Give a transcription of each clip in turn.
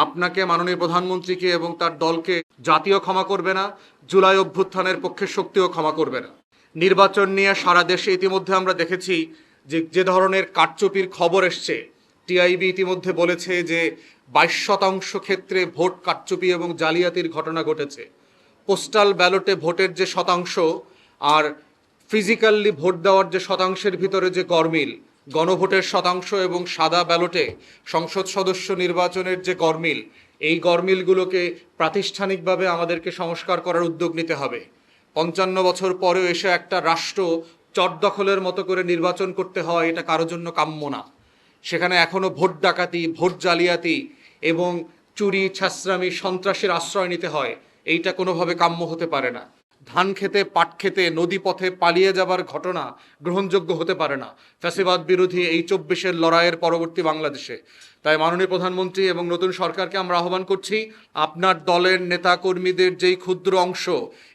আপনাকে, মাননীয় প্রধানমন্ত্রীকে এবং তার দলকে জাতীয় ক্ষমা করবে না, জুলাই অভ্যুত্থানের পক্ষের শক্তিও ক্ষমা করবে না। নির্বাচন নিয়ে সারা দেশে ইতিমধ্যে আমরা দেখেছি যে ধরনের কারচুপির খবর এসছে। টিআইবি ইতিমধ্যে বলেছে যে 22% ক্ষেত্রে ভোট কারচুপি এবং জালিয়াতির ঘটনা ঘটেছে। পোস্টাল ব্যালটে ভোটের যে শতাংশ আর ফিজিক্যালি ভোট দেওয়ার যে শতাংশের ভিতরে যে গরমিল, গণভোটের শতাংশ এবং সাদা ব্যালটে সংসদ সদস্য নির্বাচনের যে গরমিল, এই গরমিলগুলোকে প্রাতিষ্ঠানিকভাবে আমাদেরকে সংস্কার করার উদ্যোগ নিতে হবে। 55 বছর পরেও এসে একটা রাষ্ট্র চটদখলের মতো করে নির্বাচন করতে হয়, এটা কারোর জন্য কাম্য না। সেখানে এখনো ভোট ডাকাতি, ভোট জালিয়াতি এবং চুরি, ছাসরামি, সন্ত্রাসের আশ্রয় নিতে হয়, এইটা কোনোভাবে কাম্য হতে পারে না। ধান খেতে, পাট খেতে, নদী পথে পালিয়ে যাবার ঘটনা গ্রহণযোগ্য হতে পারে না ফ্যাসিবাদ বিরোধী এই 24-এর লড়াইয়ের পরবর্তী বাংলাদেশে। তাই মাননীয় প্রধানমন্ত্রী এবং নতুন সরকারকে আমরা আহ্বান করছি, আপনার দলের নেতা কর্মীদের যেই ক্ষুদ্র অংশ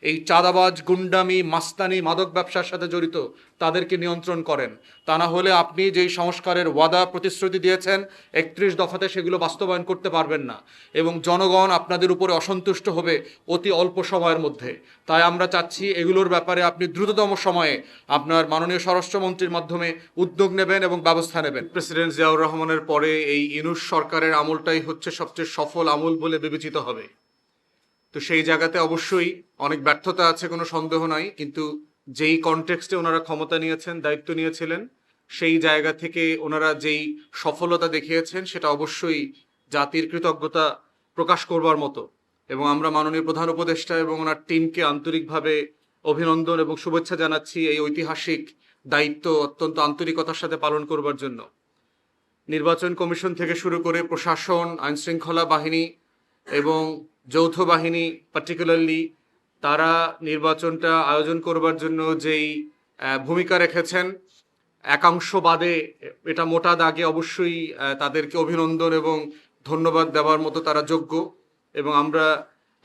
এই চাঁদাবাজ, গুন্ডামি, মাস্তানি, মাদক ব্যবসার সাথে জড়িত, তাদেরকে নিয়ন্ত্রণ করেন। তা না হলে আপনি যেই সংস্কারের ওয়াদা প্রতিশ্রুতি দিয়েছেন 31 দফাতে, সেগুলো বাস্তবায়ন করতে পারবেন না এবং জনগণ আপনাদের উপরে অসন্তুষ্ট হবে অতি অল্প সময়ের মধ্যে। তাই আমরা চাচ্ছি এগুলোর ব্যাপারে আপনি দ্রুততম সময়ে আপনার মাননীয় স্বরাষ্ট্রমন্ত্রীর মাধ্যমে উদ্যোগ নেবেন এবং ব্যবস্থা নেবেন। প্রেসিডেন্ট জিয়াউর রহমানের পরে এই ইউনূস সরকারের আমলটাই হচ্ছে সবচেয়ে সফল আমল বলে বিবেচিত হবে। তো সেই জায়গাতে অবশ্যই অনেক ব্যর্থতা আছে, কোনো সন্দেহ নাই, কিন্তু যেই কনটেক্সটে ওনারা ক্ষমতা নিয়েছেন, দায়িত্ব নিয়েছিলেন, সেই জায়গা থেকে ওনারা যেই সফলতা দেখিয়েছেন সেটা অবশ্যই জাতির কৃতজ্ঞতা প্রকাশ করবার মতো। এবং আমরা মাননীয় প্রধান উপদেষ্টা এবং ওনার টিমকে আন্তরিকভাবে অভিনন্দন এবং শুভেচ্ছা জানাচ্ছি এই ঐতিহাসিক দায়িত্ব অত্যন্ত আন্তরিকতার সাথে পালন করবার জন্য। নির্বাচন কমিশন থেকে শুরু করে প্রশাসন, আইনশৃঙ্খলা বাহিনী এবং যৌথ বাহিনী পার্টিকুলারলি, তারা নির্বাচনটা আয়োজন করবার জন্য যেই ভূমিকা রেখেছেন, একাংশ বাদে এটা মোটা দাগে অবশ্যই তাদেরকে অভিনন্দন এবং ধন্যবাদ দেওয়ার মতো তারা যোগ্য এবং আমরা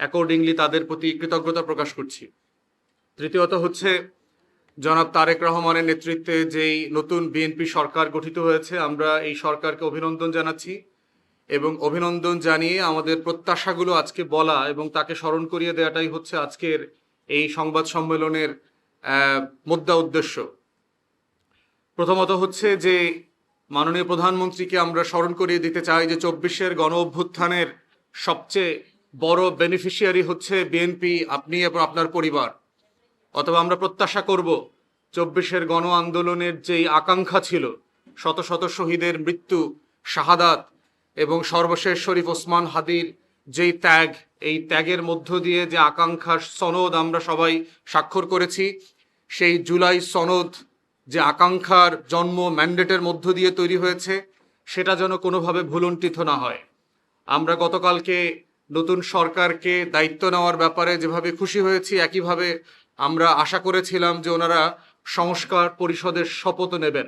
অ্যাকর্ডিংলি তাদের প্রতি কৃতজ্ঞতা প্রকাশ করছি। তৃতীয়ত হচ্ছে জনাব তারেক রহমানের নেতৃত্বে যেই নতুন বিএনপি সরকার গঠিত হয়েছে, আমরা এই সরকারকে অভিনন্দন জানাচ্ছি এবং অভিনন্দন জানিয়ে আমাদের প্রত্যাশাগুলো আজকে বলা এবং তাকে স্মরণ করিয়ে দেওয়াটাই হচ্ছে আজকের এই সংবাদ সম্মেলনের মুদ্রা উদ্দেশ্য। প্রথমত হচ্ছে যে মাননীয় প্রধানমন্ত্রীকে আমরা স্মরণ করিয়ে দিতে চাই যে 24-এর গণ অভ্যুত্থানের সবচেয়ে বড় বেনিফিশিয়ারি হচ্ছে বিএনপি, আপনি এবং আপনার পরিবার। অথবা আমরা প্রত্যাশা করব 24-এর গণ আন্দোলনের যেই আকাঙ্ক্ষা ছিল, শত শত শহীদের মৃত্যু, শাহাদাত এবং সর্বশেষ শরীফ ওসমান হাদির যেই ত্যাগ, এই ত্যাগের মধ্য দিয়ে যে আকাঙ্ক্ষার সনদ আমরা সবাই স্বাক্ষর করেছি, সেই জুলাই সনদ যে আকাঙ্ক্ষার জন্ম ম্যান্ডেটের মধ্য দিয়ে তৈরি হয়েছে, সেটা যেন কোনোভাবে ভুলুণ্ঠিত না হয়। আমরা গতকালকে নতুন সরকারকে দায়িত্ব নেওয়ার ব্যাপারে যেভাবে খুশি হয়েছি, একইভাবে আমরা আশা করেছিলাম যে ওনারা সংস্কার পরিষদের শপথ নেবেন,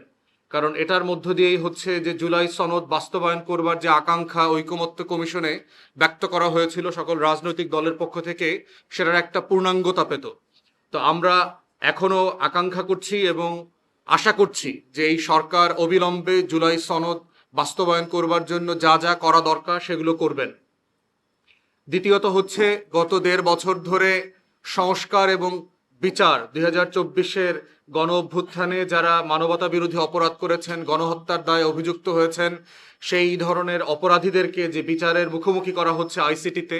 কারণ এটার মধ্য দিয়েই হচ্ছে যে জুলাই সনদ বাস্তবায়ন করবার যে আকাঙ্ক্ষা ঐকমত্য কমিশনে ব্যক্ত করা হয়েছিল সকল রাজনৈতিক দলের পক্ষ থেকে, সেটার একটা পূর্ণাঙ্গতা পেত। তো আমরা এখনো আকাঙ্ক্ষা করছি এবং আশা করছি যে এই সরকার অবিলম্বে জুলাই সনদ বাস্তবায়ন করবার জন্য যা যা করা দরকার সেগুলো করবেন। দ্বিতীয়ত হচ্ছে গত 1.5 বছর ধরে সংস্কার এবং বিচার, 2024-এর গণ অভ্যুত্থানে যারা মানবতা বিরোধী অপরাধ করেছেন, গণহত্যার দায়ে অভিযুক্ত হয়েছেন, সেই ধরনের অপরাধীদেরকে যে বিচারের মুখোমুখি করা হচ্ছে আইসিটিতে,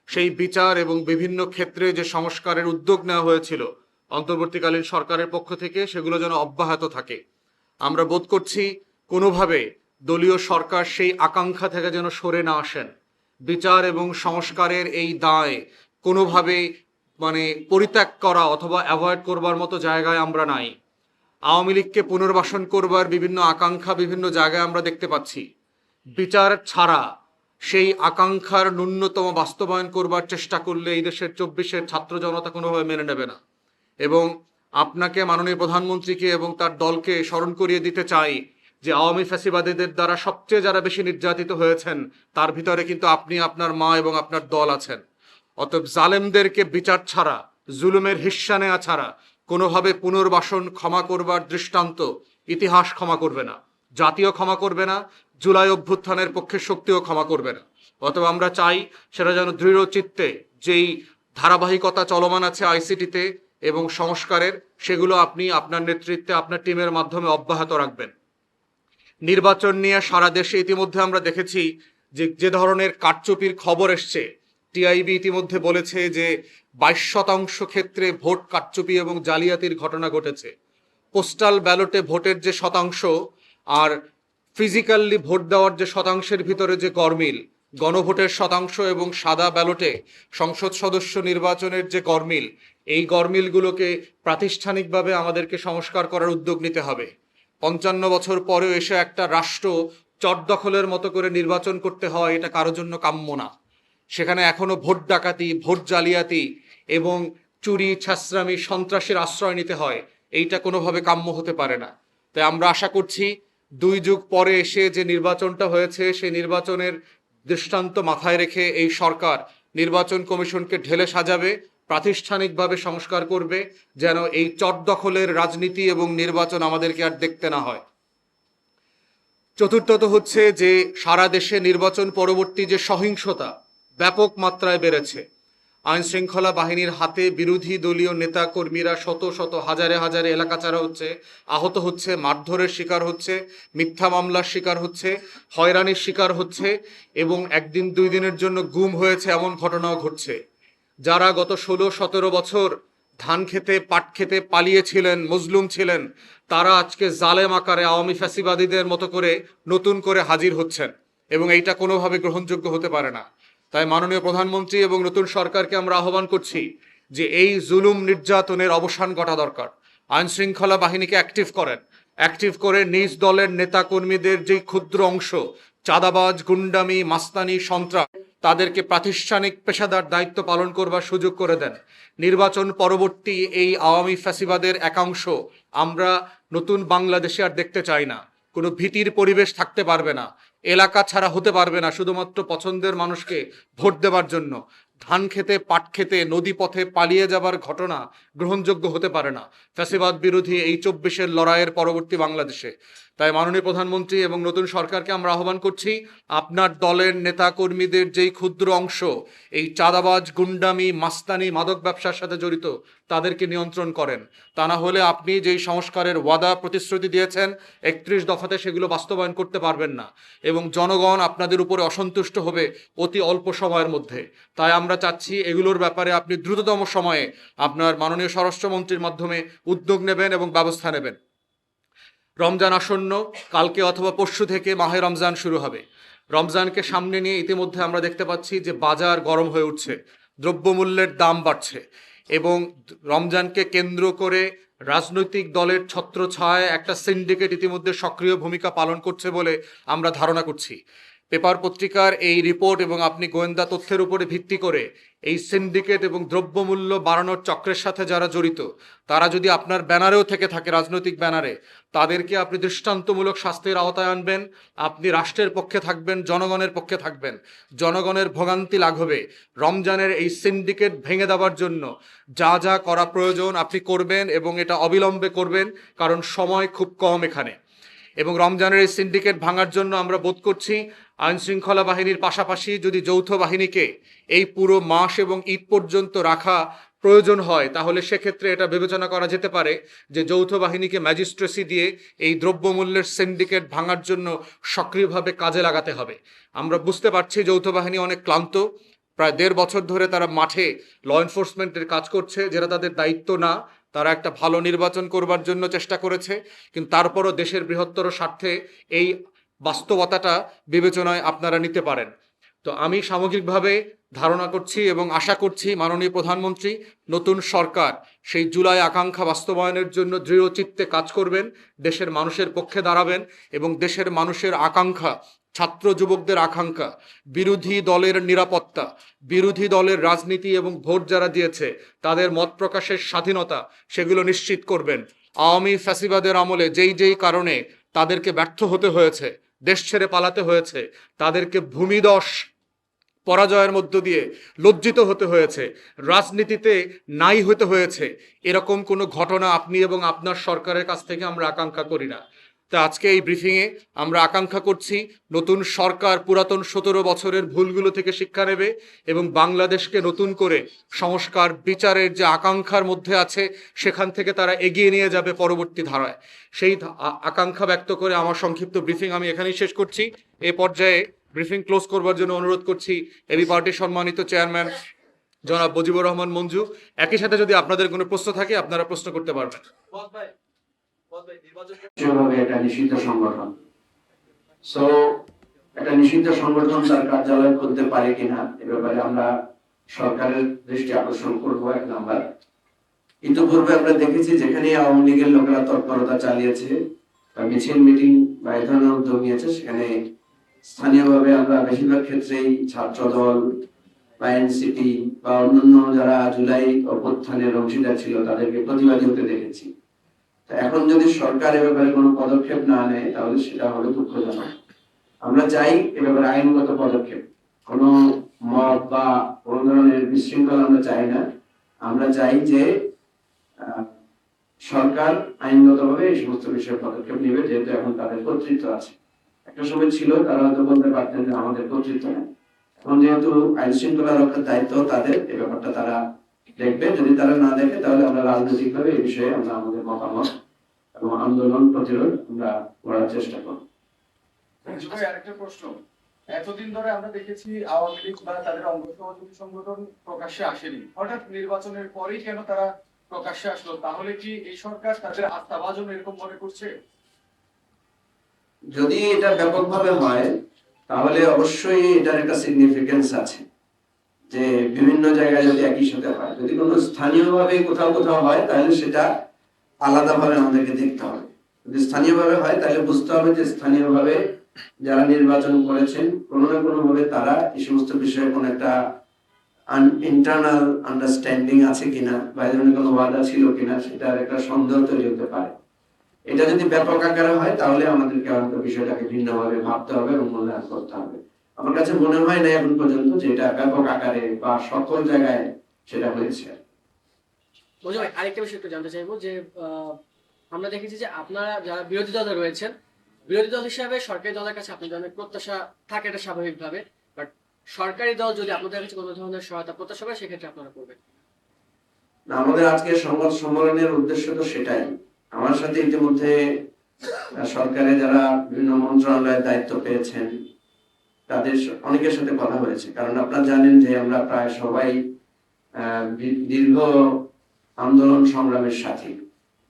সেই বিচার এবং বিভিন্ন ক্ষেত্রে যে সংস্কারের উদ্যোগ নেওয়া হয়েছিল অন্তর্বর্তীকালীন সরকারের পক্ষ থেকে, সেগুলো যেন অব্যাহত থাকে। আমরা বোধ করছি কোনোভাবে দলীয় সরকার সেই আকাঙ্ক্ষা থেকে যেন সরে না আসেন। বিচার এবং সংস্কারের এই দায় কোনোভাবে পরিত্যাগ করা অথবা অ্যাভয়েড করবার মতো জায়গায় আমরা নাই। আওয়ামী লীগকে পুনর্বাসন করবার বিভিন্ন আকাঙ্ক্ষা বিভিন্ন জায়গায় আমরা দেখতে পাচ্ছি। বিচার ছাড়া সেই আকাঙ্ক্ষার ন্যূনতম বাস্তবায়ন করবার চেষ্টা করলে এই দেশের 24-এর ছাত্র জনতা কোনোভাবে মেনে নেবে না। এবং আপনাকে, মাননীয় প্রধানমন্ত্রীকে এবং তার দলকে স্মরণ করিয়ে দিতে চাই যে আওয়ামী ফ্যাসিবাদীদের দ্বারা সবচেয়ে যারা বেশি নির্যাতিত হয়েছেন, তার ভিতরে কিন্তু আপনি, আপনার মা এবং আপনার দল আছেন। অতএব জালেমদেরকে বিচার ছাড়া, জুলুমের হিস্সা নেওয়া ছাড়া কোনোভাবে পুনর্বাসন ক্ষমা করবার দৃষ্টান্ত ইতিহাস ক্ষমা করবে না, জাতীয় ক্ষমা করবে না, জুলাই অভ্যুত্থানের পক্ষে শক্তিও ক্ষমা করবে না। অথবা আমরা চাই সেটা যেন দৃঢ় চিত্তে যেই ধারাবাহিকতা চলমান আছে আইসিটিতে এবং সংস্কারের, সেগুলো আপনি আপনার নেতৃত্বে আপনার টিমের মাধ্যমে অব্যাহত রাখবেন। নির্বাচন নিয়ে সারা দেশে ইতিমধ্যে আমরা দেখেছি যে ধরনের কারচুপির খবর এসছে। টিআইবি ইতিমধ্যে বলেছে যে 22% ক্ষেত্রে ভোট কারচুপি এবং জালিয়াতির ঘটনা ঘটেছে। পোস্টাল ব্যালটে ভোটের যে শতাংশ আর ফিজিক্যালি ভোট দেওয়ার যে শতাংশের ভিতরে যে গরমিল, গণভোটের শতাংশ এবং সাদা ব্যালটে সংসদ সদস্য নির্বাচনের যে গরমিল, এই গরমিলগুলোকে প্রাতিষ্ঠানিকভাবে আমাদেরকে সংস্কার করার উদ্যোগ নিতে হবে। 55 বছর পরেও এসে একটা রাষ্ট্র চটদখলের মতো করে নির্বাচন করতে হয়, এটা কারোর জন্য কাম্য না। সেখানে এখনো ভোট ডাকাতি, ভোট জালিয়াতি এবং চুরি, ছাসরামি, সন্ত্রাসের আশ্রয় নিতে হয়, এইটা কোনোভাবে কাম্য হতে পারে না। তাই আমরা আশা করছি 2 যুগ পরে এসে যে নির্বাচনটা হয়েছে সেই নির্বাচনের দৃষ্টান্ত মাথায় রেখে এই সরকার নির্বাচন কমিশনকে ঢেলে সাজাবে, প্রাতিষ্ঠানিকভাবে সংস্কার করবে, যেন এই চটদখলের রাজনীতি এবং নির্বাচন আমাদেরকে আর দেখতে না হয়। চতুর্থত হচ্ছে যে সারা দেশে নির্বাচন পরবর্তী যে সহিংসতা ব্যাপক মাত্রায় বেড়েছে। আইন শৃঙ্খলা বাহিনীর হাতে বিরোধী দলীয় নেতা কর্মীরা শত শত হাজারে হাজারে এলাকা ছাড়া হচ্ছে, আহত হচ্ছে, মারধরের শিকার হচ্ছে, মিথ্যা মামলার শিকার হচ্ছে, হয়রানির শিকার হচ্ছে এবং একদিন 2 দিনের জন্য গুম হয়েছে এমন ঘটনাও ঘটছে। যারা গত 16-17 বছর ধান খেতে পাট খেতে পালিয়েছিলেন, মজলুম ছিলেন, তারা আজকে জালেম আকারে আওয়ামী ফ্যাসিবাদীদের মতো করে নতুন করে হাজির হচ্ছেন এবং এইটা কোনোভাবে গ্রহণযোগ্য হতে পারে না। তাই মাননীয় প্রধানমন্ত্রী এবং নতুন সরকারকে আমরা আহ্বান করছি যে এই জুলুম নির্যাতনের অবসান ঘটা দরকার। আইন শৃঙ্খলা বাহিনীকে অ্যাক্টিভ করে নিজ দলের নেতা কর্মীদের যে ক্ষুদ্র অংশ চাঁদাবাজ, গুন্ডামি, মাস্তানি, সন্ত্রাস, তাদেরকে প্রাতিষ্ঠানিক পেশাদার দায়িত্ব পালন করবার সুযোগ করে দেন। নির্বাচন পরবর্তী এই আওয়ামী ফ্যাসিবাদের একাংশ আমরা নতুন বাংলাদেশে আর দেখতে চাই না। কোনো ভীতির পরিবেশ থাকতে পারবে না, এলাকা ছাড়া হতে পারবে না শুধুমাত্র পছন্দের মানুষকে ভোট দেওয়ার জন্য। ধান খেতে পাট খেতে নদী পথে পালিয়ে যাবার ঘটনা গ্রহণযোগ্য হতে পারে না ফ্যাসিবাদ বিরোধী এই 24-এর লড়াইয়ের পরবর্তী বাংলাদেশে। তাই মাননীয় প্রধানমন্ত্রী এবং নতুন সরকারকে আমরা আহ্বান করছি, আপনার দলের নেতা কর্মীদের যেই ক্ষুদ্র অংশ এই চাঁদাবাজ, গুন্ডামি, মাস্তানি, মাদক ব্যবসার সাথে জড়িত, তাদেরকে নিয়ন্ত্রণ করেন। তা না হলে আপনি যেই সংস্কারের ওয়াদা প্রতিশ্রুতি দিয়েছেন 31 দফাতে, সেগুলো বাস্তবায়ন করতে পারবেন না এবং জনগণ আপনাদের উপরে অসন্তুষ্ট হবে অতি অল্প সময়ের মধ্যে। তাই আমরা চাচ্ছি এগুলোর ব্যাপারে আপনি দ্রুততম সময়ে আপনার মাননীয় স্বরাষ্ট্রমন্ত্রীর মাধ্যমে উদ্যোগ নেবেন এবং ব্যবস্থা নেবেন। রমজান আসন্ন, কালকে অথবা পরশু থেকে মাহে রমজান শুরু হবে। রমজানকে সামনে নিয়ে ইতিমধ্যে আমরা দেখতে পাচ্ছি যে বাজার গরম হয়ে উঠছে, দ্রব্যমূল্যের দাম বাড়ছে এবং রমজানকে কেন্দ্র করে রাজনৈতিক দলের ছত্রছায়ায় একটা সিন্ডিকেট ইতিমধ্যে সক্রিয় ভূমিকা পালন করছে বলে আমরা ধারণা করছি। পেপার পত্রিকার এই রিপোর্ট এবং আপনি গোয়েন্দা তথ্যের উপরে ভিত্তি করে এই সিন্ডিকেট এবং দ্রব্যমূল্য বাড়ানোর চক্রের সাথে যারা জড়িত, তারা যদি আপনার ব্যানারেও থেকে থাকে, রাজনৈতিক ব্যানারে, তাদেরকে আপনি দৃষ্টান্তমূলক শাস্তির আওতায় আনবেন। আপনি রাষ্ট্রের পক্ষে থাকবেন, জনগণের পক্ষে থাকবেন, জনগণের ভোগান্তি লাঘবে রমজানের এই সিন্ডিকেট ভেঙে দেওয়ার জন্য যা যা করা প্রয়োজন আপনি করবেন এবং এটা অবিলম্বে করবেন, কারণ সময় খুব কম এখানে। এবং রমজানের এই সিন্ডিকেট ভাঙার জন্য আমরা বোধ করছি আইন শৃঙ্খলা বাহিনীর পাশাপাশি যদি যৌথ বাহিনীকে এই পুরো মাস এবং ঈদ পর্যন্ত রাখা প্রয়োজন হয়, তাহলে সেক্ষেত্রে এটা বিবেচনা করা যেতে পারে যে যৌথ বাহিনীকে ম্যাজিস্ট্রেসি দিয়ে এই দ্রব্যমূল্যের সিন্ডিকেট ভাঙার জন্য সক্রিয়ভাবে কাজে লাগাতে হবে। আমরা বুঝতে পারছি যৌথ বাহিনী অনেক ক্লান্ত, প্রায় 1.5 বছর ধরে তারা মাঠে ল এনফোর্সমেন্টের কাজ করছে, যেটা তাদের দায়িত্ব না। তারা একটা ভালো নির্বাচন করবার জন্য চেষ্টা করেছে, কিন্তু তারপরও দেশের বৃহত্তর স্বার্থে এই বাস্তবতাটা বিবেচনায় আপনারা নিতে পারেন। তো আমি সামগ্রিকভাবে ধারণা করছি এবং আশা করছি মাননীয় প্রধানমন্ত্রী, নতুন সরকার সেই জুলাই আকাঙ্ক্ষা বাস্তবায়নের জন্য দৃঢ় চিত্তে কাজ করবেন, দেশের মানুষের পক্ষে দাঁড়াবেন এবং দেশের মানুষের আকাঙ্ক্ষা, ছাত্র যুবকদের আকাঙ্ক্ষা, বিরোধী দলের নিরাপত্তা, বিরোধী দলের রাজনীতি এবং ভোট যারা দিয়েছে তাদের মত প্রকাশের স্বাধীনতা, সেগুলো নিশ্চিত করবেন। আওয়ামী ফ্যাসিবাদের আমলে যেই কারণে তাদেরকে ব্যর্থ হতে হয়েছে, দেশ ছেড়ে পালাতে হয়েছে, তাদেরকে ভূমিদশ পরাজয়ের মধ্য দিয়ে লজ্জিত হতে হয়েছে, রাজনীতিতে নাই হতে হয়েছে, এরকম কোনো ঘটনা আপনি এবং আপনার সরকারের কাছ থেকে আমরা আকাঙ্ক্ষা করি না। তা আজকে এই ব্রিফিংয়ে আমরা আকাঙ্ক্ষা করছি নতুন সরকার পুরাতন 17 বছরের ভুলগুলো থেকে শিক্ষা নেবে এবং বাংলাদেশকে নতুন করে সংস্কার বিচারের যে আকাঙ্ক্ষার মধ্যে আছে সেখান থেকে তারা এগিয়ে নিয়ে যাবে পরবর্তী ধারায়। সেই আকাঙ্ক্ষা ব্যক্ত করে আমার সংক্ষিপ্ত ব্রিফিং আমি এখানেই শেষ করছি। এ পর্যায়ে ব্রিফিং ক্লোজ করবার জন্য অনুরোধ করছি এবি পার্টির সম্মানিত চেয়ারম্যান জনাব মুজিবুর রহমান মঞ্জু। একই সাথে যদি আপনাদের কোনো প্রশ্ন থাকে আপনারা প্রশ্ন করতে পারবেন। একটা নিষিদ্ধ সংগঠন, সো একটা নিষিদ্ধ সংগঠন তার কার্যালয় খুলতে পারে কিনা এ ব্যাপারে আমরা সরকারের দৃষ্টি আকর্ষণ করবো। এক নাম্বার, ইতিপূর্বে আমরা দেখেছি যেখানে আওয়ামী লীগের লোকেরা তৎপরতা চালিয়েছে বা মিছিল মিটিং বা এই ধরনের উদ্যোগ নিয়েছে, সেখানে স্থানীয়ভাবে আমরা বেশিরভাগ ক্ষেত্রেই ছাত্র দল বা এনসিপি বা অন্যান্য যারা জুলাই অভ্যুত্থানের অংশীদার ছিল তাদেরকে প্রতিবাদী হতে দেখেছি। এখন যদি সরকার এ ব্যাপারে কোনো পদক্ষেপ না নেয় তাহলে সেটা হবে দুঃখজনক। আমরা চাই এ ব্যাপারে আইনগত পদক্ষেপ, কোনো মত বা কোনো ধরনের বিশৃঙ্খলা আমরা চাই না। আমরা চাই যে সরকার আইনগতভাবে এই সমস্ত বিষয়ে পদক্ষেপ নেবে, যেহেতু এখন তাদের কর্তৃত্ব আছে। একটা সময় ছিল তারা হয়তো বলতে পারতেন যে আমাদের কর্তৃত্ব নেই, এখন যেহেতু আইন শৃঙ্খলা রক্ষার দায়িত্ব তাদের, এই ব্যাপারটা তারা দেখবে। যদি তারা না দেখে তাহলে আমরা রাজনৈতিকভাবে এই বিষয়ে আমরা আমাদের মতামত এবং আন্দোলন প্রতিরোধ আমরা করার চেষ্টা করব। আরেকটা প্রশ্ন, এতদিন ধরে আমরা দেখেছি আওয়ামী লীগ বা তাদের অঙ্গ সহযোগী সংগঠন প্রকাশ্যে আসেনি, হঠাৎ নির্বাচনের পরেই কেন তারা প্রকাশ্যে আসলো? তাহলে কি এই সরকার তাদের আস্থাভাজন এরকম মনে করছে? যদি এটা ব্যাপকভাবে হয় তাহলে অবশ্যই এটার একটা সিগনিফিকেন্স আছে, যে বিভিন্ন জায়গায় যদি একই সাথে হয়। যদি কোনো স্থানীয়ভাবে কোথাও কোথাও হয় তাহলে সেটা আলাদাভাবে আমাদেরকে দেখতে হবে। যদি স্থানীয়ভাবে হয় তাহলে বুঝতে হবে যে স্থানীয়ভাবে যারা নির্বাচন করেছেন কোনো না কোনো ভাবে তারা এই সমস্ত বিষয়ে কোনো একটা ইন্টারনাল আন্ডারস্ট্যান্ডিং আছে কিনা বা এই ধরনের কোনো ওয়াদা ছিল কিনা, সেটার একটা সন্দেহ তৈরি হতে পারে। এটা যদি ব্যাপক আকারে হয় তাহলে আমাদেরকে হয়তো বিষয়টাকে ভিন্নভাবে ভাবতে হবে এবং মূল্যায়ন করতে হবে। আমার কাছে মনে হয় না এখন পর্যন্ত যে এটা ব্যাপক আকারে বা সকল জায়গায় সেটা হয়েছে। আরেকটা বিষয় একটু জানতে চাইবো যে আমরা দেখেছি যে আপনারা যারা বিরোধী দলে রয়েছেন, বিরোধী দল হিসাবে সরকারি দলের কাছে আপনাদের অনেক প্রত্যাশা থাকে, এটা স্বাভাবিকভাবে। বাট সরকারি দল যদি আপনাদের কাছে কোনো ধরনের সহায়তা প্রত্যাশা করে সেক্ষেত্রে আপনারা করবেন? আমাদের আজকে সংবাদ সম্মেলনের উদ্দেশ্য তো সেটাই। আমার সাথে ইতিমধ্যে সরকারে যারা বিভিন্ন মন্ত্রণালয়ের দায়িত্ব পেয়েছেন তাদের অনেকের সাথে কথা হয়েছে, কারণ আপনারা জানেন যে আমরা প্রায় সবাই দীর্ঘ আন্দোলন সংগ্রামের সাথী,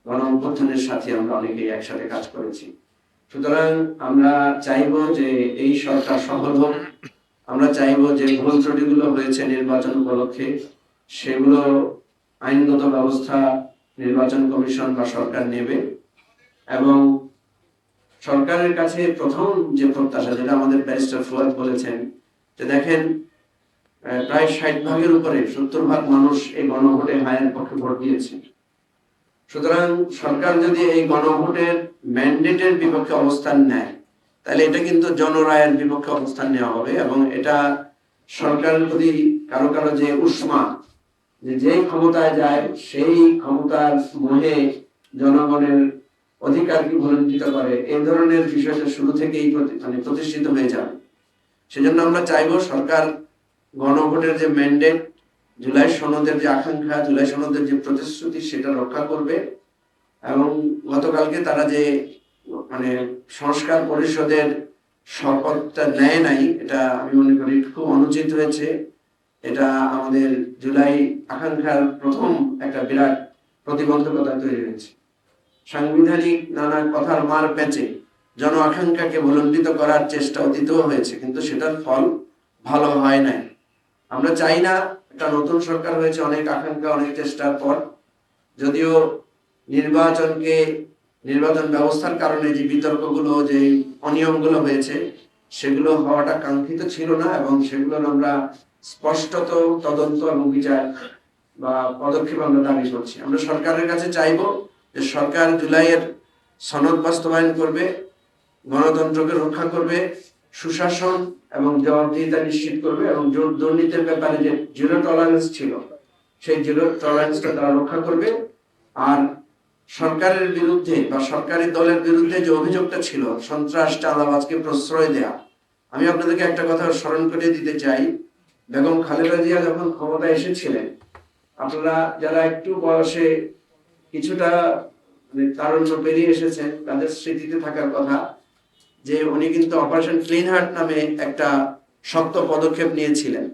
গণ অভ্যুত্থানের সাথে আমরা অনেকেই একসাথে কাজ করেছি। সুতরাং আমরা চাইবো যে এই সরকার সফল হোক। আমরা চাইবো যে ভুল ত্রুটিগুলো হয়েছে নির্বাচন উপলক্ষে সেগুলো আইনগত ব্যবস্থা নির্বাচন কমিশন বা সরকার নেবে। এবং সরকারের কাছে প্রথম যে প্রত্যাশা, যেটা আমাদের ব্যারিস্টার ফুয়াদ বলেছেন, যে দেখেন প্রায় 60% উপরে 70% মানুষ এই গণভোটে হায়ের পক্ষে ভোট দিয়েছে। সুতরাং সরকার যদি এই গণভোটের ম্যান্ডেটের বিপক্ষে অবস্থান নেয় তাহলে এটা কিন্তু জনরায়ের বিপক্ষে অবস্থান নেওয়া হবে। এবং এটা সরকারের প্রতি কারো কারো যে উষ্মা, যে যেই ক্ষমতায় যায় সেই ক্ষমতার মোহে জনগণের অধিকারকে ভুলণ্ঠিত করে, এই ধরনের বিষয়টা শুরু থেকেই প্রতিষ্ঠিত হয়ে যাবে। সেজন্য আমরা চাইবো সরকার গণভোটের যে ম্যান্ডেট, জুলাই সনদের যে আকাঙ্ক্ষা, জুলাই সনদের যে প্রতিশ্রুতি সেটা রক্ষা করবে। এবং গতকালকে তারা যে সংস্কার পরিষদের শপথটা নেয় নাই, এটা আমি মনে করি খুব অনুচিত হয়েছে। এটা আমাদের জুলাই আকাঙ্ক্ষার প্রথম একটা বিরাট প্রতিবন্ধকতা তৈরি হয়েছে। সাংবিধানিক নানা কথার মার প্যাচে জন আকাঙ্ক্ষাকে ভুলণ্ঠিত করার চেষ্টা অতীতেও হয়েছে, কিন্তু সেটার ফল ভালো হয় নাই। আমরা চাই না, একটা নতুন সরকার হয়েছে অনেক আকাঙ্ক্ষা অনেক চেষ্টার পর, যদিও নির্বাচন ব্যবস্থার কারণে যে বিতর্কগুলো, যে অনিয়মগুলো হয়েছে সেগুলো হওয়াটা কাঙ্ক্ষিত ছিল না, এবং সেগুলোর আমরা স্পষ্টত তদন্ত এবং বিচার বা পদক্ষেপ আমরা দাবি করছি। আমরা সরকারের কাছে চাইবো যে সরকার জুলাইয়ের সনদ বাস্তবায়ন করবে, গণতন্ত্রকে রক্ষা করবে, সুশাসন এবং জবাবদিহিতা নিশ্চিত করবে, এবং দুর্নীতির ব্যাপারে যে জিরো টলারেন্স ছিল সেই জিরো টলারেন্সটা তারা রক্ষা করবে। আর সরকারের বিরুদ্ধে বা সরকারি দলের বিরুদ্ধে যে অভিযোগটা ছিল সন্ত্রাস চাঁদাবাজকে প্রশ্রয় দেয়া, আমি আপনাদেরকে একটা কথা স্মরণ করে দিতে চাই। বেগম খালেদা জিয়া যখন ক্ষমতায় এসেছিলেন, আপনারা যারা একটু বয়সে কিছুটা তারুণ্য পেরিয়ে এসেছেন তাদের স্মৃতিতে থাকার কথা যে উনি কিন্তু অপারেশন ক্লিন হার্ট নামে একটা শক্ত পদক্ষেপ নিয়েছিলেন,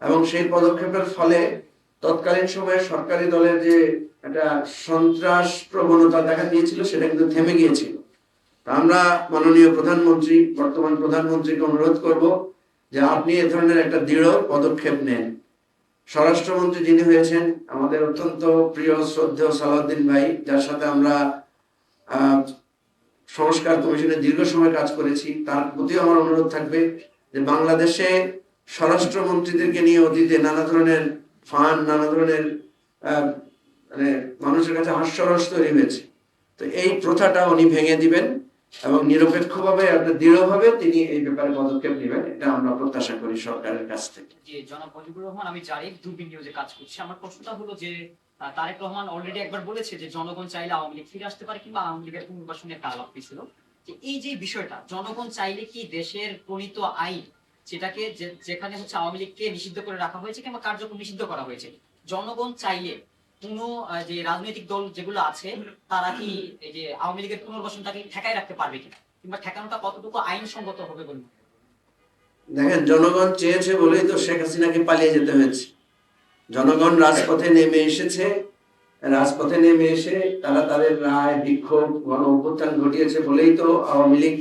এবং সেই পদক্ষেপের ফলে তৎকালীন সময়ে সরকারি দলের যে একটা সন্ত্রাস প্রবণতা দেখা দিয়েছিল সেটা কিন্তু থেমে গিয়েছিল। তা আমরা মাননীয় প্রধানমন্ত্রী, বর্তমান প্রধানমন্ত্রীকে অনুরোধ করব যে আপনি এ ধরনের একটা দৃঢ় পদক্ষেপ নেন। স্বরাষ্ট্রমন্ত্রী যিনি হয়েছেন আমাদের অত্যন্ত প্রিয় শ্রদ্ধেয় সালাউদ্দিন ভাই, যার সাথে আমরা সংস্কার কমিশনে দীর্ঘ সময় কাজ করেছি, তার প্রতিও আমার অনুরোধ থাকবে যে বাংলাদেশে স্বরাষ্ট্রমন্ত্রীদেরকে নিয়ে অতীতে নানা ধরনের ফান্ড, নানা ধরনের মানে মানুষের কাছে হাস্যরস তৈরি হয়েছে। তো এই প্রথাটা উনি ভেঙে দিবেন এবং নিরপেক্ষভাবে একটা দৃঢ়ভাবে তিনি এই ব্যাপারে পদক্ষেপ নেবেন, এটা আমরা প্রত্যাশা করি সরকারের কাছ থেকে। যে জনাব মুজিবুর রহমান, আমি জারিফ দূরবীন নিউজে কাজ করছি। আমার প্রশ্নটা হলো যে তারেক রহমান অলরেডি একবার বলেছে যে জনগণ চাইলে আওয়ামী লীগ ফিরে আসতে পারে কিংবা আওয়ামী লীগের পুনর্বাসনে একটা আলাপ ছিল। যে এই যে বিষয়টা, জনগণ চাইলে কি দেশের প্রণীত আইন যেটাকে যেখানে হচ্ছে আওয়ামী লীগকে নিষিদ্ধ করে রাখা হয়েছে কিংবা কার্যক্রম নিষিদ্ধ করা হয়েছে, জনগণ চাইলে কোনো যে রাজনৈতিক দল যেগুলো আছে তারা কি এই যে আওয়ামী লীগের পুনর্বাসনটাকে ঠেকায় রাখতে পারবে কিনা, কিংবা ঠেকানোটা কতটুকু আইনসঙ্গত হবে বলে? দেখেন, জনগণ চেয়েছে বলেই তো শেখ হাসিনাকে পালিয়ে যেতে হয়েছে। জনগণ রাজপথে নেমে এসেছে, রাজপথে নেমে এসে তারা তাদের রায়, বিক্ষোভ, গণ অভ্যুত্থান ঘটিয়েছে বলেই তো আওয়ামী লীগ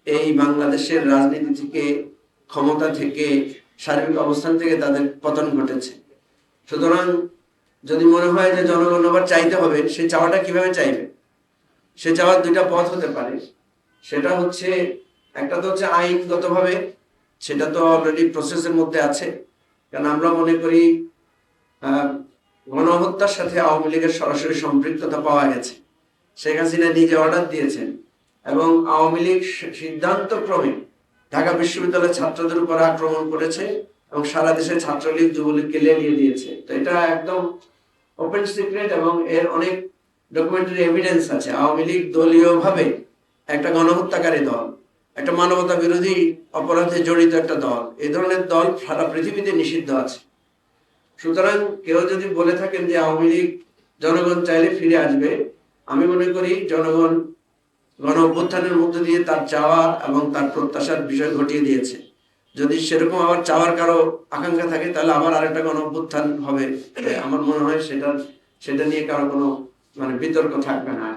এই বাংলাদেশের রাজনীতি থেকে, ক্ষমতা থেকে, সার্বিক অবস্থান থেকে তাদের পতন ঘটেছে। সুতরাং যদি মনে হয় যে জনগণ আবার চাইতে হবে, সে চাওয়াটা কিভাবে চাইবে? সে চাওয়ার দুইটা পথ হতে পারে। সেটা হচ্ছে, একটা তো হচ্ছে আইনগতভাবে, সেটা তো অলরেডি প্রসেসের মধ্যে আছে। কারণ আমরা মনে করি গণহত্যার সাথে আওয়ামী লীগের সরাসরি সম্পৃক্ততা পাওয়া গেছে। শেখ হাসিনা নিজে অর্ডার দিয়েছেন এবং আওয়ামী লীগ সিদ্ধান্তক্রমে ঢাকা বিশ্ববিদ্যালয়ের ছাত্রদের উপর আক্রমণ করেছে এবং সারা দেশে ছাত্রলীগ, যুবলীগকে লেলিয়ে দিয়েছে। তো এটা একদম ওপেন সিক্রেট এবং এর অনেক ডকুমেন্টারি এভিডেন্স আছে। আওয়ামী লীগ দলীয়ভাবে একটা গণহত্যাকারী দল, একটা মানবতা বিরোধী অপরাধে জড়িত একটা দল। এই ধরনের দল সারা পৃথিবীতে নিষিদ্ধ আছে। সুতরাং কেউ যদি বলে থাকেন যে আওয়ামী লীগ জনগণ চাইলে ফিরে আসবে, আমি মনে করি জনগণ গণ অভ্যুত্থানের মধ্য দিয়ে তার চাওয়া এবং তার প্রত্যাশার বিষয় ঘটিয়ে দিয়েছে। যদি সেরকম আবার চাওয়ার কারো আকাঙ্ক্ষা থাকে তাহলে আবার আরেকটা গণ অভ্যুত্থান হবে। আমার মনে হয় সেটা নিয়ে কারো কোনো বিতর্ক থাকবে না।